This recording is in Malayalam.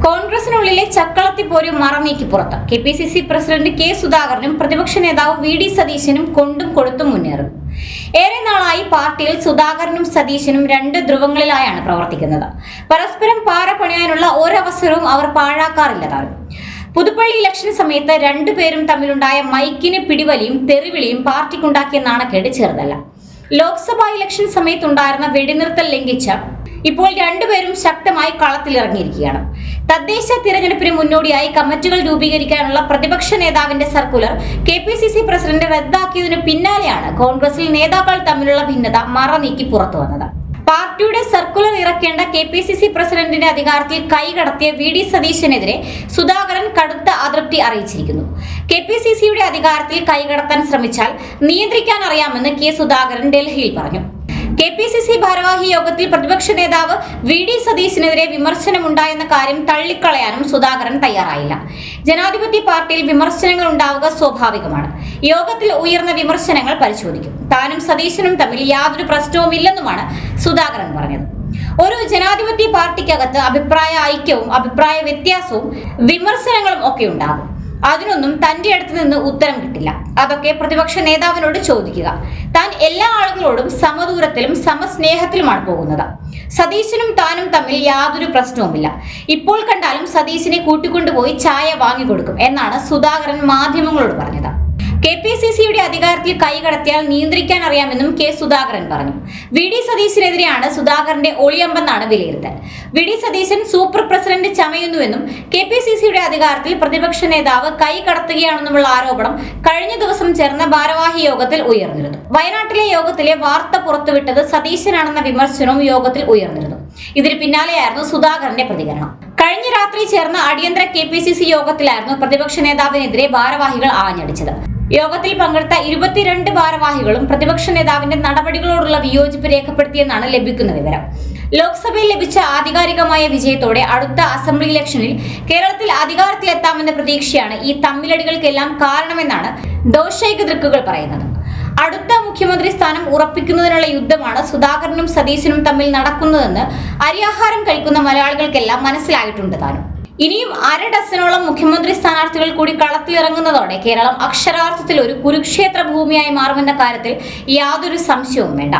കോൺഗ്രസിനുള്ളിലെ ചക്കളത്തിപ്പോര് മറനീക്കി പുറത്ത് KPCC പ്രസിഡന്റ് കെ സുധാകരനും പ്രതിപക്ഷ നേതാവ് VD സതീശനും കൊണ്ടും കൊടുത്തും മുന്നേറുന്നു. ഏറെ നാളായി പാർട്ടിയിൽ സുധാകരനും സതീശനും രണ്ട് ധ്രുവങ്ങളിലായാണ് പ്രവർത്തിക്കുന്നത്. പരസ്പരം പാര പണിയാനുള്ള ഒരവസരവും അവർ പാഴാക്കാറില്ലതാനും. പുതുപ്പള്ളി ഇലക്ഷൻ സമയത്ത് രണ്ടുപേരും തമ്മിലുണ്ടായ മൈക്കിന് പിടിവലിയും തെറിവിളിയും പാർട്ടിക്കുണ്ടാക്കിയ നാണക്കേട് ചെറുതല്ല. ലോക്സഭാ ഇലക്ഷൻ സമയത്തുണ്ടായിരുന്ന വെടിനിർത്തൽ ലംഘിച്ച ഇപ്പോൾ രണ്ടുപേരും ശക്തമായി കളത്തിലിറങ്ങിയിരിക്കുകയാണ്. തദ്ദേശ തിരഞ്ഞെടുപ്പിന് മുന്നോടിയായി കമ്മിറ്റികൾ രൂപീകരിക്കാനുള്ള പ്രതിപക്ഷ നേതാവിന്റെ സർക്കുലർ KPCC പ്രസിഡന്റ് റദ്ദാക്കിയതിനു പിന്നാലെയാണ് കോൺഗ്രസിൽ നേതാക്കൾ തമ്മിലുള്ള ഭിന്നത മറനീക്കി പുറത്തു വന്നത്. പാർട്ടിയുടെ സർക്കുലർ ഇറക്കേണ്ട KPCC പ്രസിഡന്റിന്റെ അധികാരത്തിൽ കൈകടത്തിയ VD സതീശനെതിരെ സുധാകരൻ കടുത്ത അതൃപ്തി അറിയിച്ചിരിക്കുന്നു. KPCCയുടെ അധികാരത്തിൽ കൈകടത്താൻ ശ്രമിച്ചാൽ നിയന്ത്രിക്കാൻ അറിയാമെന്ന് കെ സുധാകരൻ ഡൽഹിയിൽ പറഞ്ഞു. KPCC ഭാരവാഹി യോഗത്തിൽ പ്രതിപക്ഷ നേതാവ് VD സതീശനെതിരെ വിമർശനമുണ്ടായെന്ന കാര്യം തള്ളിക്കളയാനും സുധാകരൻ തയ്യാറായില്ല. ജനാധിപത്യ പാർട്ടിയിൽ വിമർശനങ്ങൾ ഉണ്ടാവുക സ്വാഭാവികമാണ്. യോഗത്തിൽ ഉയർന്ന വിമർശനങ്ങൾ പരിശോധിക്കും. താനും സതീശനും തമ്മിൽ യാതൊരു പ്രശ്നവുമില്ലെന്നുമാണ് സുധാകരൻ പറഞ്ഞത്. ഒരു ജനാധിപത്യ പാർട്ടിക്കകത്ത് അഭിപ്രായ ഐക്യവും അഭിപ്രായ വ്യത്യാസവും വിമർശനങ്ങളും ഒക്കെ ഉണ്ടാകും. അതിനൊന്നും തന്റെ അടുത്ത് നിന്ന് ഉത്തരം കിട്ടില്ല. അതൊക്കെ പ്രതിപക്ഷ നേതാവിനോട് ചോദിക്കുക. താൻ എല്ലാ ആളുകളോടും സമദൂരത്തിലും സമസ്നേഹത്തിലുമാണ് പോകുന്നത്. സതീശനും താനും തമ്മിൽ യാതൊരു പ്രശ്നവുമില്ല. ഇപ്പോൾ കണ്ടാലും സതീശനെ കൂട്ടിക്കൊണ്ടുപോയി ചായ വാങ്ങിക്കൊടുക്കും എന്നാണ് സുധാകരൻ മാധ്യമങ്ങളോട് പറഞ്ഞത്. KPCCയുടെ അധികാരത്തിൽ കൈകടത്തിയാൽ നിയന്ത്രിക്കാൻ അറിയാമെന്നും കെ സുധാകരൻ പറഞ്ഞു. VD സതീശനെതിരെയാണ് സുധാകരന്റെ ഒളിയമ്പെന്നാണ് വിലയിരുത്തൽ. VD സതീശൻ സൂപ്പർ പ്രസിഡന്റ് ചമയുന്നുവെന്നും KPCCയുടെ അധികാരത്തിൽ പ്രതിപക്ഷ നേതാവ് കൈകടത്തുകയാണെന്നുമുള്ള ആരോപണം കഴിഞ്ഞ ദിവസം ചേർന്ന ഭാരവാഹി യോഗത്തിൽ ഉയർന്നിരുന്നു. വയനാട്ടിലെ യോഗത്തിലെ വാർത്ത പുറത്തുവിട്ടത് സതീശനാണെന്ന വിമർശനവും യോഗത്തിൽ ഉയർന്നിരുന്നു. ഇതിന് പിന്നാലെയായിരുന്നു സുധാകരന്റെ പ്രതികരണം. കഴിഞ്ഞ രാത്രി ചേർന്ന അടിയന്തര KPCC യോഗത്തിലായിരുന്നു പ്രതിപക്ഷ നേതാവിനെതിരെ ഭാരവാഹികൾ ആഞ്ഞടിച്ചത്. യോഗത്തിൽ പങ്കെടുത്ത 22 ഭാരവാഹികളും പ്രതിപക്ഷ നേതാവിന്റെ നടപടികളോടുള്ള വിയോജിപ്പ് രേഖപ്പെടുത്തിയെന്നാണ് ലഭിക്കുന്ന വിവരം. ലോക്സഭയിൽ ലഭിച്ച ആധികാരികമായ വിജയത്തോടെ അടുത്ത അസംബ്ലി ഇലക്ഷനിൽ കേരളത്തിൽ അധികാരത്തിലെത്താമെന്ന പ്രതീക്ഷയാണ് ഈ തമ്മിലടികൾക്കെല്ലാം കാരണമെന്നാണ് ദോഷൈക ദൃക്കുകൾ പറയുന്നത്. അടുത്ത മുഖ്യമന്ത്രി സ്ഥാനം ഉറപ്പിക്കുന്നതിനുള്ള യുദ്ധമാണ് സുധാകരനും സതീശനും തമ്മിൽ നടക്കുന്നതെന്ന് അരിയാഹാരം കഴിക്കുന്ന മലയാളികൾക്കെല്ലാം മനസ്സിലായിട്ടുണ്ട് താനും. ഇനിയും 1/2 ഡസനോളം മുഖ്യമന്ത്രി സ്ഥാനാർത്ഥികൾ കൂടി കളത്തിലിറങ്ങുന്നതോടെ കേരളം അക്ഷരാർത്ഥത്തിൽ ഒരു കുരുക്ഷേത്ര ഭൂമിയായി മാറുമെന്ന കാര്യത്തിൽ യാതൊരു സംശയവും വേണ്ട.